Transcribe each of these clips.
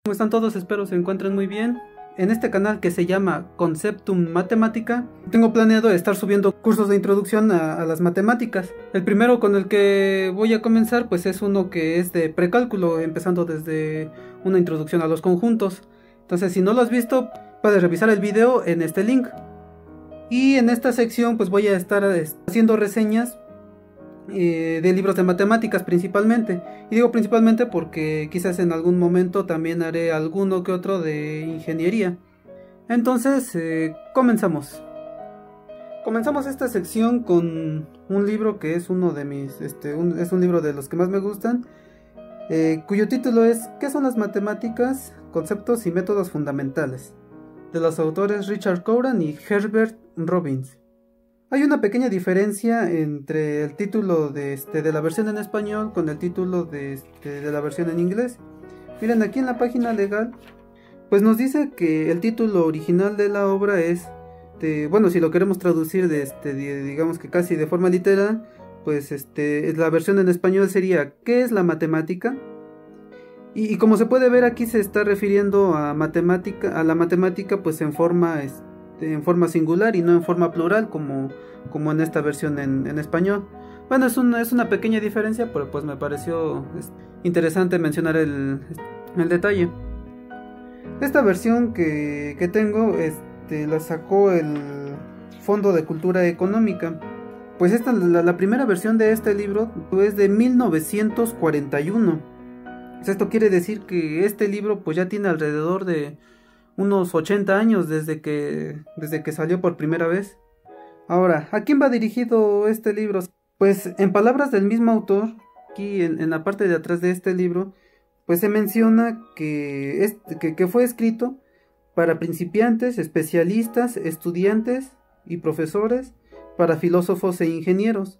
¿Cómo están todos? Espero se encuentren muy bien. En este canal que se llama Conceptum Mathematica, tengo planeado estar subiendo cursos de introducción a las matemáticas. El primero con el que voy a comenzar pues es uno que es de precálculo, empezando desde una introducción a los conjuntos. Entonces, si no lo has visto, puedes revisar el video en este link. Y en esta sección pues voy a estar haciendo reseñas de libros de matemáticas principalmente. Y digo principalmente porque quizás en algún momento también haré alguno que otro de ingeniería. Entonces, comenzamos. Comenzamos esta sección con un libro que es uno de mis, es un libro de los que más me gustan, cuyo título es ¿Qué son las matemáticas? Conceptos y métodos fundamentales, de los autores Richard Coran y Herbert Robbins. Hay una pequeña diferencia entre el título de la versión en español con el título de la versión en inglés. Miren, aquí en la página legal pues nos dice que el título original de la obra es, bueno, si lo queremos traducir digamos que casi de forma literal, pues la versión en español sería ¿qué es la matemática? Y como se puede ver, aquí se está refiriendo a la matemática pues en forma singular y no en forma plural como en esta versión en español. Bueno, es una pequeña diferencia, pero pues me pareció interesante mencionar el detalle. Esta versión que tengo la sacó el Fondo de Cultura Económica. Pues la primera versión de este libro es de 1941. Esto quiere decir que este libro pues ya tiene alrededor de unos 80 años desde que salió por primera vez. Ahora, ¿a quién va dirigido este libro? Pues en palabras del mismo autor, aquí en la parte de atrás de este libro, pues se menciona que fue escrito para principiantes, especialistas, estudiantes y profesores, para filósofos e ingenieros.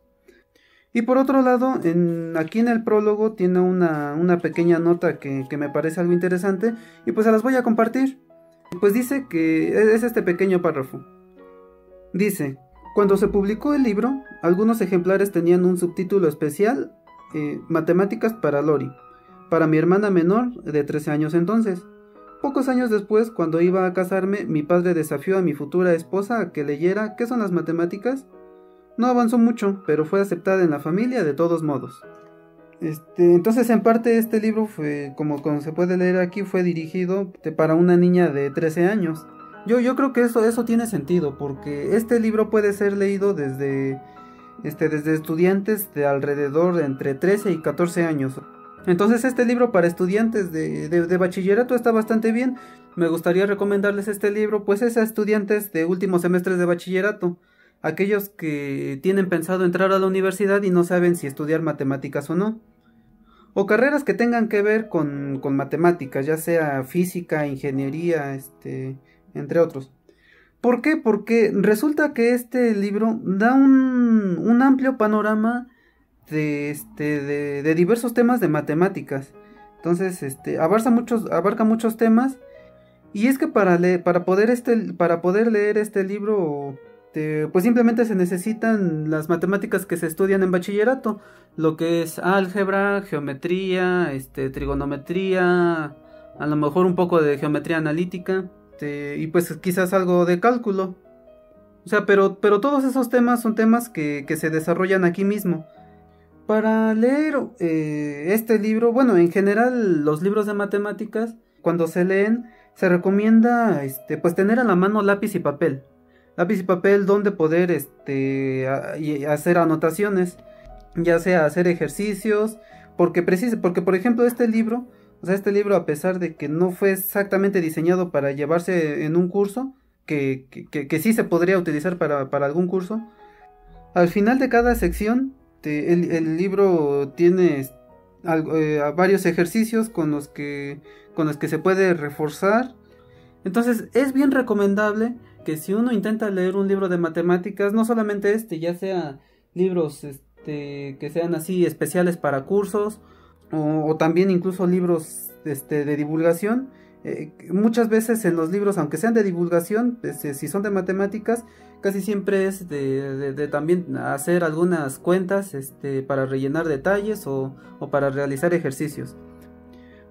Y por otro lado, aquí en el prólogo tiene una pequeña nota que me parece algo interesante y pues se las voy a compartir. Pues dice que es este pequeño párrafo. Dice: cuando se publicó el libro, algunos ejemplares tenían un subtítulo especial, Matemáticas para Lori, para mi hermana menor de 13 años entonces. Pocos años después, cuando iba a casarme, mi padre desafió a mi futura esposa a que leyera ¿Qué son las matemáticas? No avanzó mucho, pero fue aceptada en la familia de todos modos. Entonces, en parte, este libro fue, como se puede leer aquí, fue dirigido para una niña de 13 años. Yo creo que eso tiene sentido, porque este libro puede ser leído desde estudiantes de alrededor de entre 13 y 14 años. Entonces, este libro para estudiantes de bachillerato está bastante bien. Me gustaría recomendarles este libro, pues es a estudiantes de últimos semestres de bachillerato, aquellos que tienen pensado entrar a la universidad y no saben si estudiar matemáticas o no, o carreras que tengan que ver con matemáticas, ya sea física, ingeniería, entre otros. ¿Por qué? Porque resulta que este libro da un amplio panorama de diversos temas de matemáticas. Entonces, abarca muchos temas, y es que para poder leer este libro, pues simplemente se necesitan las matemáticas que se estudian en bachillerato, lo que es álgebra, geometría, trigonometría, a lo mejor un poco de geometría analítica, y pues quizás algo de cálculo. O sea, pero todos esos temas son temas que se desarrollan aquí mismo. Para leer este libro, bueno, en general los libros de matemáticas, cuando se leen, se recomienda pues tener a la mano lápiz y papel donde poder hacer anotaciones, ya sea hacer ejercicios, porque por ejemplo este libro, a pesar de que no fue exactamente diseñado para llevarse en un curso, que sí se podría utilizar para algún curso, al final de cada sección el libro tiene varios ejercicios con los que se puede reforzar. Entonces es bien recomendable que si uno intenta leer un libro de matemáticas, no solamente ya sea libros que sean así especiales para cursos, o también incluso libros de divulgación. Muchas veces en los libros, aunque sean de divulgación, si son de matemáticas, casi siempre es de también hacer algunas cuentas para rellenar detalles o para realizar ejercicios.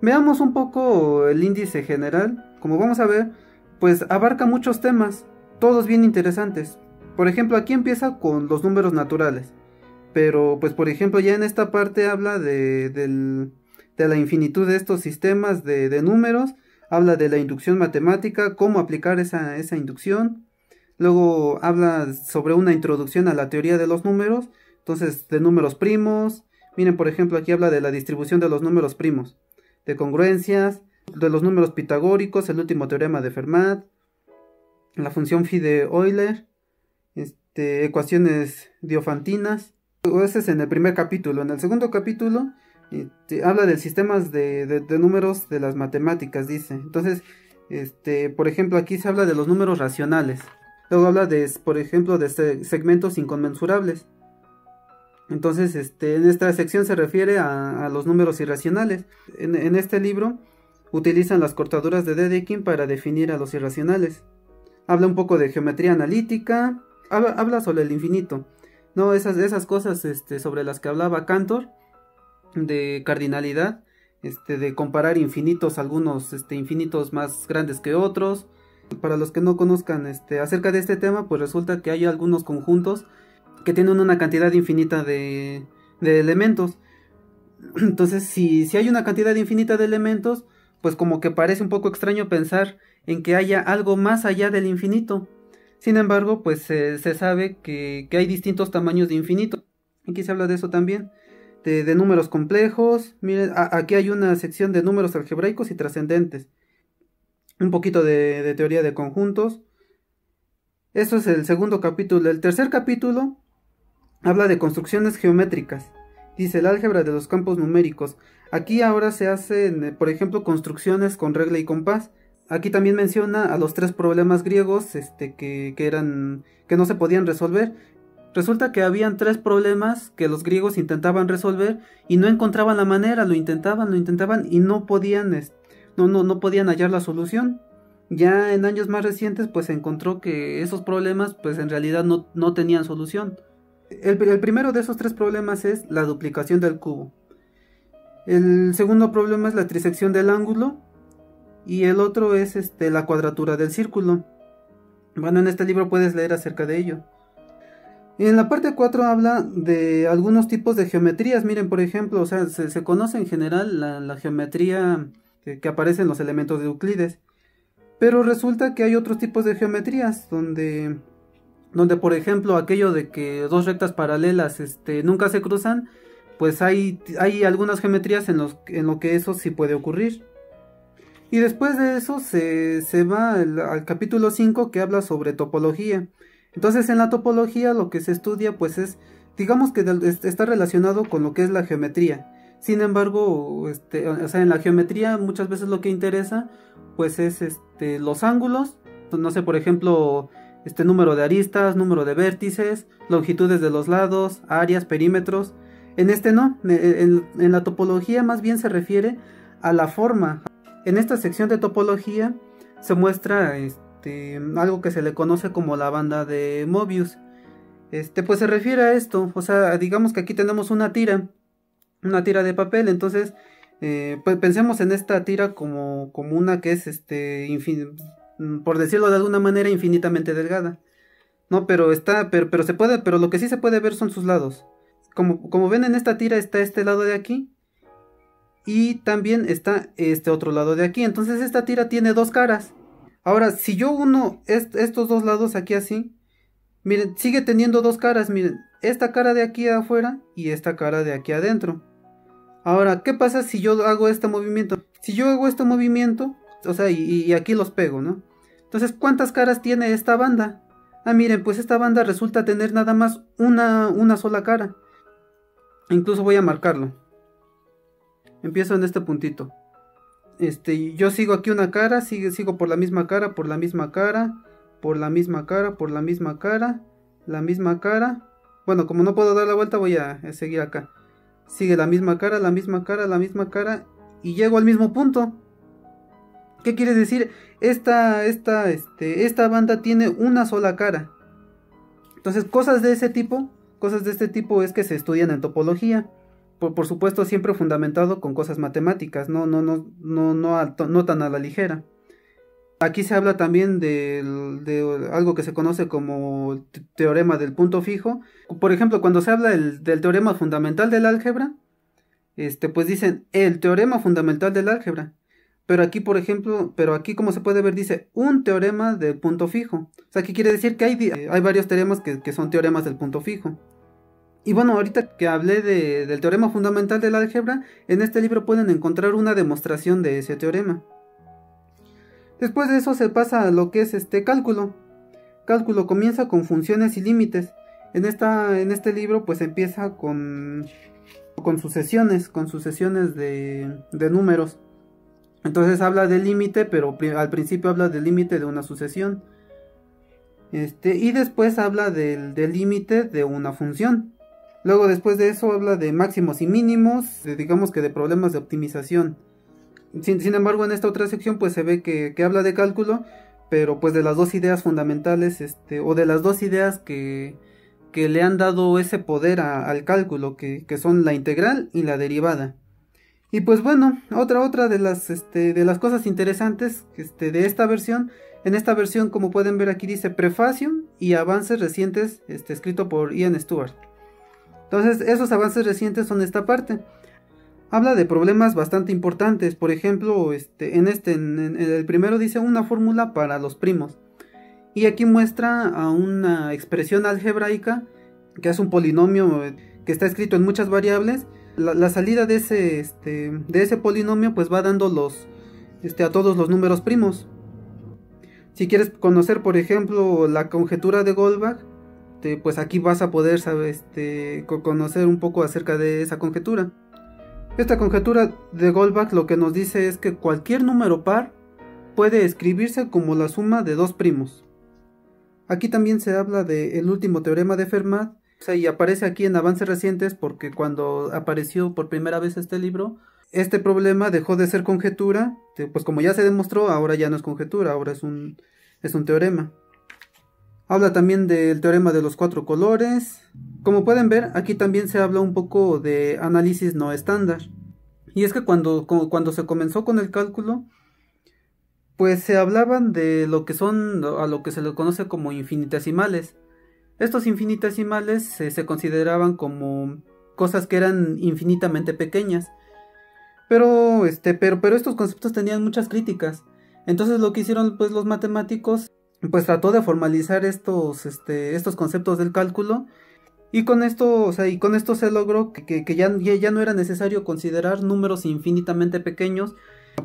Veamos un poco el índice general. Como vamos a ver, pues abarca muchos temas, todos bien interesantes. Por ejemplo, aquí empieza con los números naturales. Pero, pues por ejemplo, ya en esta parte habla de la infinitud de estos sistemas de números. Habla de la inducción matemática, cómo aplicar esa inducción. Luego habla sobre una introducción a la teoría de los números. Entonces, de números primos. Miren, por ejemplo, aquí habla de la distribución de los números primos, de congruencias, de los números pitagóricos, el último teorema de Fermat, la función phi de Euler, ecuaciones diofantinas. Ese es en el primer capítulo. En el segundo capítulo habla del sistemas de números de las matemáticas, dice. Entonces, por ejemplo, aquí se habla de los números racionales. Luego habla por ejemplo, de segmentos inconmensurables. Entonces, en esta sección se refiere a los números irracionales. En este libro utilizan las cortaduras de Dedekind para definir a los irracionales. Habla un poco de geometría analítica, habla sobre el infinito, ¿no? Esas cosas sobre las que hablaba Cantor, de cardinalidad, de comparar infinitos, algunos infinitos más grandes que otros. Para los que no conozcan acerca de este tema, pues resulta que hay algunos conjuntos que tienen una cantidad infinita de elementos. Entonces, si hay una cantidad infinita de elementos, pues como que parece un poco extraño pensar en que haya algo más allá del infinito. Sin embargo, pues se sabe que hay distintos tamaños de infinito. Aquí se habla de eso también, de números complejos. Miren, aquí hay una sección de números algebraicos y trascendentes. Un poquito de teoría de conjuntos. Eso es el segundo capítulo. El tercer capítulo habla de construcciones geométricas. Dice el álgebra de los campos numéricos. Aquí ahora se hacen, por ejemplo, construcciones con regla y compás. Aquí también menciona a los 3 problemas griegos que no se podían resolver. Resulta que habían 3 problemas que los griegos intentaban resolver y no encontraban la manera. Lo intentaban y no podían, no podían hallar la solución. Ya en años más recientes, pues se encontró que esos problemas, pues en realidad no tenían solución. El primero de esos 3 problemas es la duplicación del cubo. El segundo problema es la trisección del ángulo. Y el otro es la cuadratura del círculo. Bueno, en este libro puedes leer acerca de ello. En la parte 4 habla de algunos tipos de geometrías. Miren, por ejemplo, o sea, se conoce en general la geometría que aparece en los elementos de Euclides. Pero resulta que hay otros tipos de geometrías donde por ejemplo, aquello de que 2 rectas paralelas nunca se cruzan, pues hay algunas geometrías en lo que eso sí puede ocurrir. Y después de eso se va al capítulo 5, que habla sobre topología. Entonces, en la topología lo que se estudia pues es, digamos que está relacionado con lo que es la geometría. Sin embargo, o sea, en la geometría muchas veces lo que interesa pues es los ángulos. No sé, por ejemplo, número de aristas, número de vértices, longitudes de los lados, áreas, perímetros. En no, en la topología más bien se refiere a la forma. En esta sección de topología se muestra algo que se le conoce como la banda de Mobius. Pues se refiere a esto, o sea, digamos que aquí tenemos una tira de papel. Entonces, pues pensemos en esta tira como una que es por decirlo de alguna manera, infinitamente delgada. No, pero se puede, pero lo que sí se puede ver son sus lados. Como ven, en esta tira está este lado de aquí y también está este otro lado de aquí. Entonces esta tira tiene 2 caras. Ahora, si yo uno estos 2 lados aquí así, miren, sigue teniendo 2 caras. Miren, esta cara de aquí afuera y esta cara de aquí adentro. Ahora, ¿qué pasa si yo hago este movimiento? Si yo hago este movimiento, o sea, y aquí los pego, ¿no? Entonces, ¿cuántas caras tiene esta banda? Ah, miren, pues esta banda resulta tener nada más una sola cara. Incluso voy a marcarlo. Empiezo en este puntito. Yo sigo aquí una cara, sigo por la misma cara, por la misma cara, por la misma cara, por la misma cara, la misma cara. Bueno, como no puedo dar la vuelta, voy a seguir acá. Sigue la misma cara, la misma cara, la misma cara, y llego al mismo punto. ¿Qué quiere decir? Esta banda tiene una sola cara. Entonces, cosas de este tipo es que se estudian en topología. por supuesto siempre fundamentado con cosas matemáticas, no tan a la ligera. Aquí se habla también de algo que se conoce como teorema del punto fijo. Por ejemplo, cuando se habla del teorema fundamental del álgebra, pues dicen el teorema fundamental del álgebra. Pero aquí, por ejemplo, como se puede ver, dice un teorema del punto fijo. O sea, ¿qué quiere decir? Que hay varios teoremas que son teoremas del punto fijo. Y bueno, ahorita que hablé del teorema fundamental del álgebra, en este libro pueden encontrar una demostración de ese teorema. Después de eso se pasa a lo que es cálculo. Cálculo comienza con funciones y límites. En este libro pues empieza con sucesiones de números. Entonces habla del límite, pero al principio habla del límite de una sucesión. Y después habla del límite de una función. Luego después de eso habla de máximos y mínimos, digamos que de problemas de optimización. Sin embargo, en esta otra sección pues se ve que habla de cálculo, pero pues de las dos ideas fundamentales, o de las dos ideas que le han dado ese poder al cálculo, que son la integral y la derivada. Y pues bueno, otra de las cosas interesantes de esta versión, en esta versión como pueden ver aquí dice prefacio y avances recientes, escrito por Ian Stewart. Entonces esos avances recientes son esta parte. Habla de problemas bastante importantes. Por ejemplo, en el primero dice una fórmula para los primos. Y aquí muestra a una expresión algebraica que es un polinomio que está escrito en muchas variables. La salida de ese polinomio pues va dando a todos los números primos. Si quieres conocer, por ejemplo, la conjetura de Goldbach, pues aquí vas a poder conocer un poco acerca de esa conjetura. Esta conjetura de Goldbach lo que nos dice es que cualquier número par puede escribirse como la suma de dos primos. Aquí también se habla del último teorema de Fermat, y aparece aquí en avances recientes porque cuando apareció por primera vez este libro, este problema dejó de ser conjetura, pues como ya se demostró, ahora ya no es conjetura, ahora es un teorema. Habla también del teorema de los cuatro colores. Como pueden ver, aquí también se habla un poco de análisis no estándar. Y es que cuando se comenzó con el cálculo, pues se hablaban de lo que son, a lo que se le conoce como infinitesimales. Estos infinitesimales se consideraban como cosas que eran infinitamente pequeñas. Pero estos conceptos tenían muchas críticas. Entonces lo que hicieron pues los matemáticos, pues trató de formalizar estos conceptos del cálculo, y con esto se logró que ya no era necesario considerar números infinitamente pequeños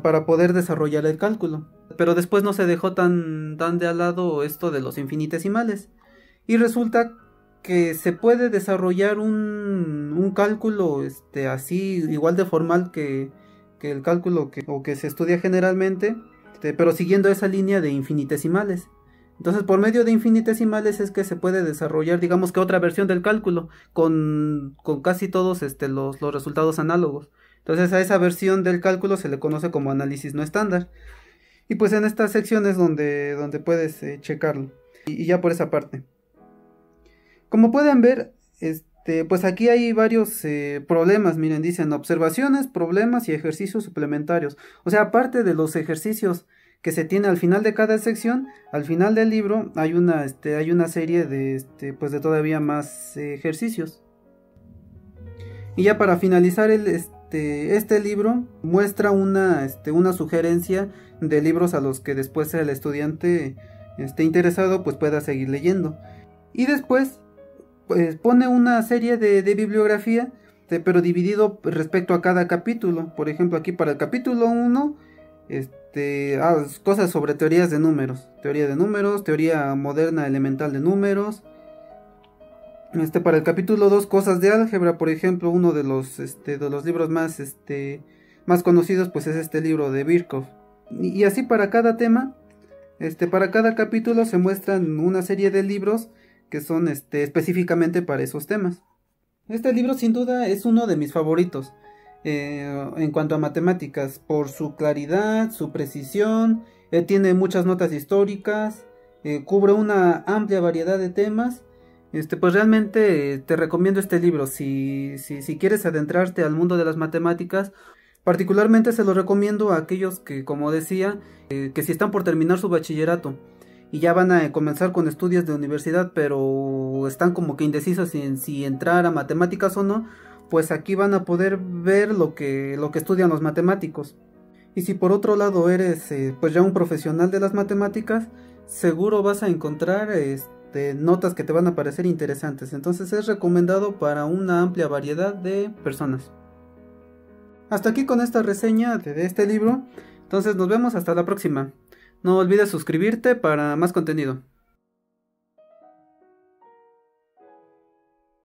para poder desarrollar el cálculo. Pero después no se dejó tan de al lado esto de los infinitesimales, y resulta que se puede desarrollar un cálculo así igual de formal que el cálculo que se estudia generalmente, pero siguiendo esa línea de infinitesimales. Entonces, por medio de infinitesimales es que se puede desarrollar, digamos que otra versión del cálculo con casi todos los resultados análogos. Entonces, a esa versión del cálculo se le conoce como análisis no estándar. Y pues en estas secciones donde puedes checarlo. Y ya por esa parte. Como pueden ver, pues aquí hay varios problemas. Miren, dicen observaciones, problemas y ejercicios suplementarios. O sea, aparte de los ejercicios que se tiene al final de cada sección, al final del libro hay una serie de todavía más ejercicios. Y ya para finalizar este libro muestra una sugerencia de libros a los que después el estudiante interesado pues pueda seguir leyendo. Y después pues pone una serie de bibliografía, pero dividido respecto a cada capítulo. Por ejemplo, aquí para el capítulo 1 cosas sobre teoría de números, teoría moderna elemental de números. Para el capítulo 2, cosas de álgebra, por ejemplo, uno de los libros más conocidos pues es este libro de Birkhoff. Y así para cada tema, para cada capítulo se muestran una serie de libros que son específicamente para esos temas. Este libro sin duda es uno de mis favoritos. En cuanto a matemáticas, por su claridad, su precisión, tiene muchas notas históricas, cubre una amplia variedad de temas, Pues realmente te recomiendo este libro si quieres adentrarte al mundo de las matemáticas. Particularmente se lo recomiendo a aquellos que, como decía, que si están por terminar su bachillerato y ya van a comenzar con estudios de universidad, pero están como que indecisos en si entrar a matemáticas o no, pues aquí van a poder ver lo que estudian los matemáticos. Y si por otro lado eres pues ya un profesional de las matemáticas, seguro vas a encontrar notas que te van a parecer interesantes. Entonces es recomendado para una amplia variedad de personas. Hasta aquí con esta reseña de este libro. Entonces nos vemos hasta la próxima. No olvides suscribirte para más contenido.